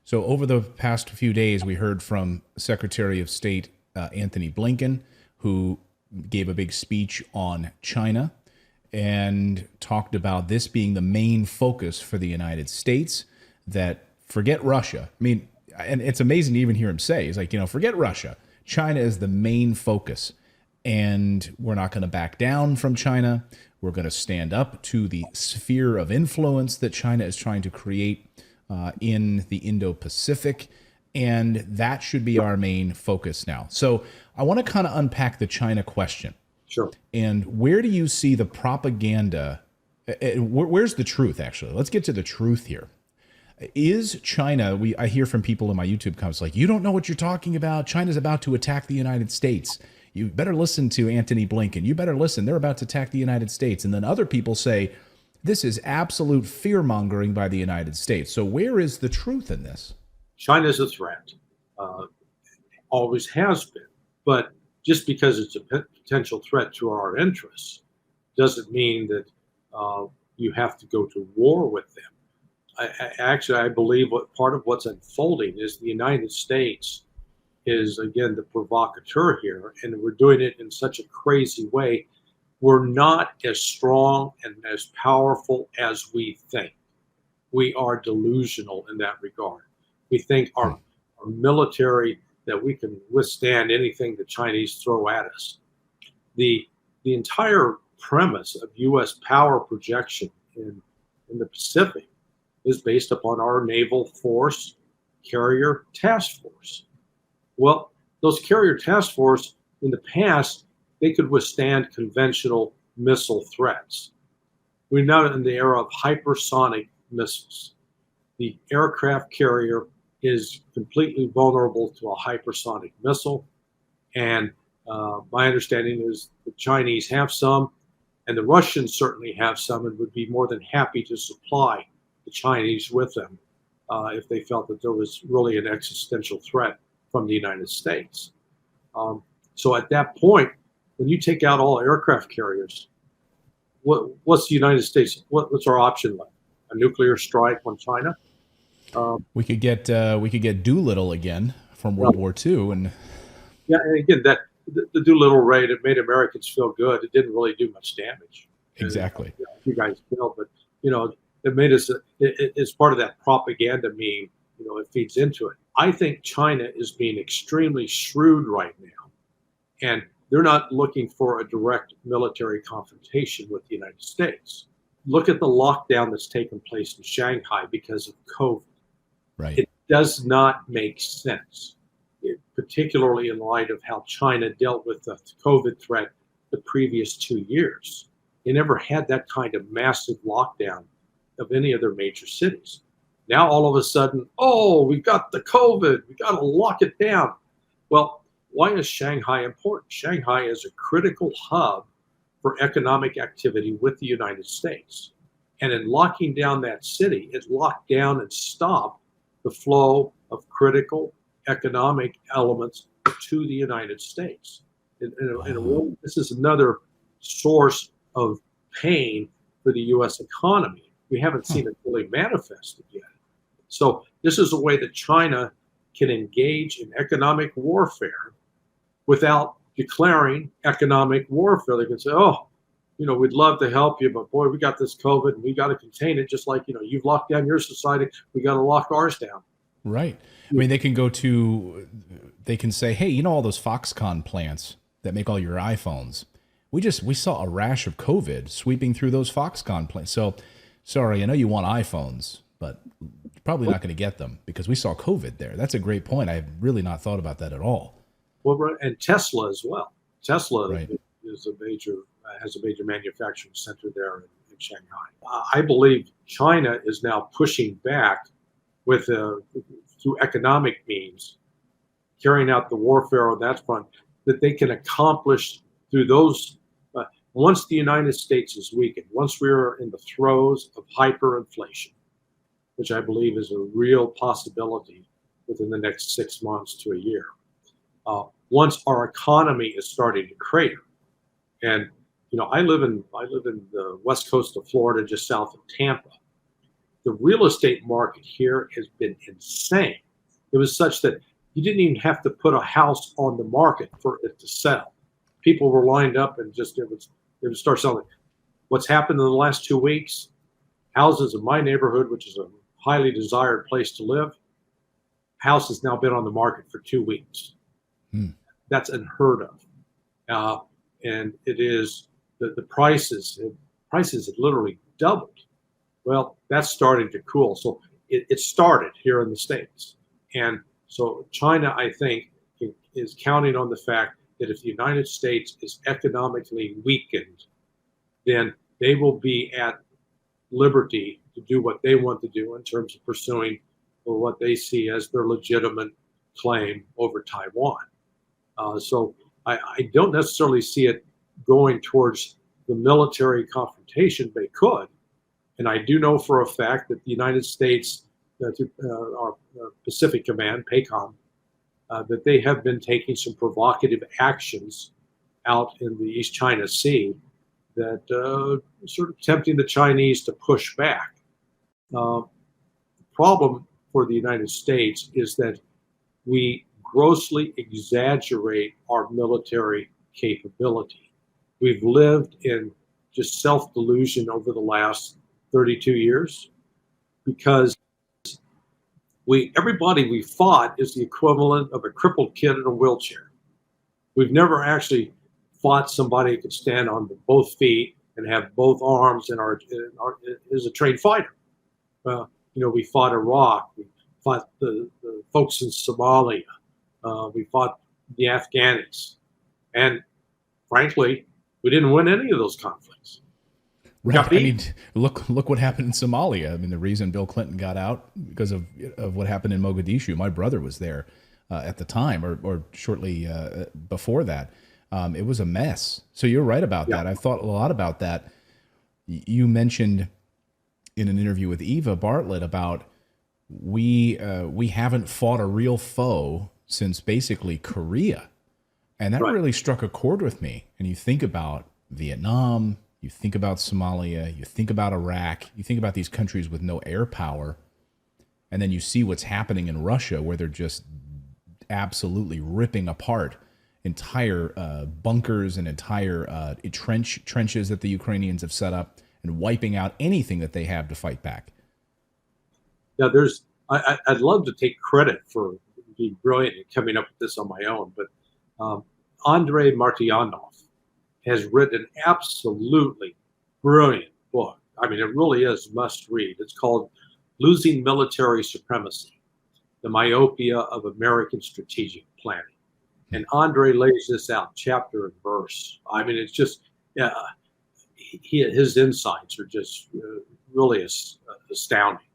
So over the past few days, we heard from Secretary of State Anthony Blinken, who gave a big speech on China and talked about this being the main focus for the United States, that forget Russia. I mean, and it's amazing to even hear him say, he's like, forget Russia. China is the main focus, and we're not going to back down from China. We're going to stand up to the sphere of influence that China is trying to create in the Indo-Pacific, and that should be our main focus now. So I want to kind of unpack the China question. Sure. And where do you see the propaganda? Where's the truth, actually? Let's get to the truth here. Is China, I hear from people in my YouTube comments like, you don't know what you're talking about. China's about to attack the United States. You better listen to Anthony Blinken. You better listen. They're about to attack the United States. And then other people say, this is absolute fear-mongering by the United States. So where is the truth in this? China's a threat. Always has been. But just because it's a potential threat to our interests doesn't mean that you have to go to war with them. I believe part of what's unfolding is the United States is, again, the provocateur here, and we're doing it in such a crazy way. We're not as strong and as powerful as we think. We are delusional in that regard. We think our military, that we can withstand anything the Chinese throw at us. The entire premise of U.S. power projection in the Pacific is based upon our naval force carrier task force. Well, those carrier task force in the past, they could withstand conventional missile threats. We're now in the era of hypersonic missiles. The aircraft carrier is completely vulnerable to a hypersonic missile. And my understanding is the Chinese have some, and the Russians certainly have some, and would be more than happy to supply the Chinese with them if they felt that there was really an existential threat from the United States. So at that point, when you take out all aircraft carriers, what's the United States? What's our option left? A nuclear strike on China? We could get Doolittle again from World War II, and and again, that the Doolittle raid, it made Americans feel good. It didn't really do much damage. Exactly. And, you guys killed, but it made us. It's part of that propaganda meme. It feeds into it. I think China is being extremely shrewd right now, and they're not looking for a direct military confrontation with the United States. Look at the lockdown that's taken place in Shanghai because of COVID. Right. It does not make sense, particularly in light of how China dealt with the COVID threat the previous 2 years. They never had that kind of massive lockdown of any of their major cities. Now, all of a sudden, we got the COVID, we got to lock it down. Well, why is Shanghai important? Shanghai is a critical hub for economic activity with the United States. And in locking down that city, it locked down and stopped the flow of critical economic elements to the United States. In a way, this is another source of pain for the U.S. economy. We haven't seen it really manifested yet. So this is a way that China can engage in economic warfare without declaring economic warfare. They can say, we'd love to help you, but boy, we got this COVID and we got to contain it. Just like, you've locked down your society, we got to lock ours down. Right. I mean, they can say, hey, all those Foxconn plants that make all your iPhones, we saw a rash of COVID sweeping through those Foxconn plants. So sorry, I know you want iPhones, but you're probably not going to get them because we saw COVID there. That's a great point. I have really not thought about that at all. Well, and Tesla as well. Tesla right. has a major manufacturing center there in Shanghai. I believe China is now pushing back with through economic means, carrying out the warfare on that front that they can accomplish through those. Once the United States is weakened, once we're in the throes of hyperinflation, which I believe is a real possibility within the next 6 months to a year. Once our economy is starting to crater, and I live in the west coast of Florida, just south of Tampa. the real estate market here has been insane. It was such that you didn't even have to put a house on the market for it to sell. People were lined up and just it would start selling. What's happened in the last 2 weeks? Houses in my neighborhood, which is a highly desired place to live, house has now been on the market for 2 weeks. That's unheard of. And it is the prices have literally doubled. Well, that's starting to cool. So it started here in the States. And so China, I think, is counting on the fact that if the United States is economically weakened, then they will be at liberty to do what they want to do in terms of pursuing what they see as their legitimate claim over Taiwan. So I don't necessarily see it going towards the military confrontation. They could. And I do know for a fact that the United States, our Pacific Command, PACOM, that they have been taking some provocative actions out in the East China Sea that sort of tempting the Chinese to push back. The problem for the United States is that we grossly exaggerate our military capability. We've lived in just self-delusion over the last 32 years because everybody we fought is the equivalent of a crippled kid in a wheelchair. We've never actually fought somebody who could stand on both feet and have both arms and is a trained fighter. We fought Iraq, we fought the folks in Somalia, we fought the Afghanis, and frankly, we didn't win any of those conflicts. Right. I mean, look what happened in Somalia. I mean, the reason Bill Clinton got out because of what happened in Mogadishu. My brother was there at the time, or shortly before that. It was a mess. So you're right about that. I've thought a lot about that. You mentioned in an interview with Eva Bartlett about we haven't fought a real foe since basically Korea, and that really struck a chord with me. And you think about Vietnam. You think about Somalia, you think about Iraq, you think about these countries with no air power, and then you see what's happening in Russia where they're just absolutely ripping apart entire bunkers and entire trenches that the Ukrainians have set up and wiping out anything that they have to fight back. Now, I'd love to take credit for being brilliant and coming up with this on my own, but Andrei Martyanov has written an absolutely brilliant book. I mean, it really is must read. It's called Losing Military Supremacy, the Myopia of American Strategic Planning. And Andre lays this out chapter and verse. I mean, it's just, his insights are just really astounding.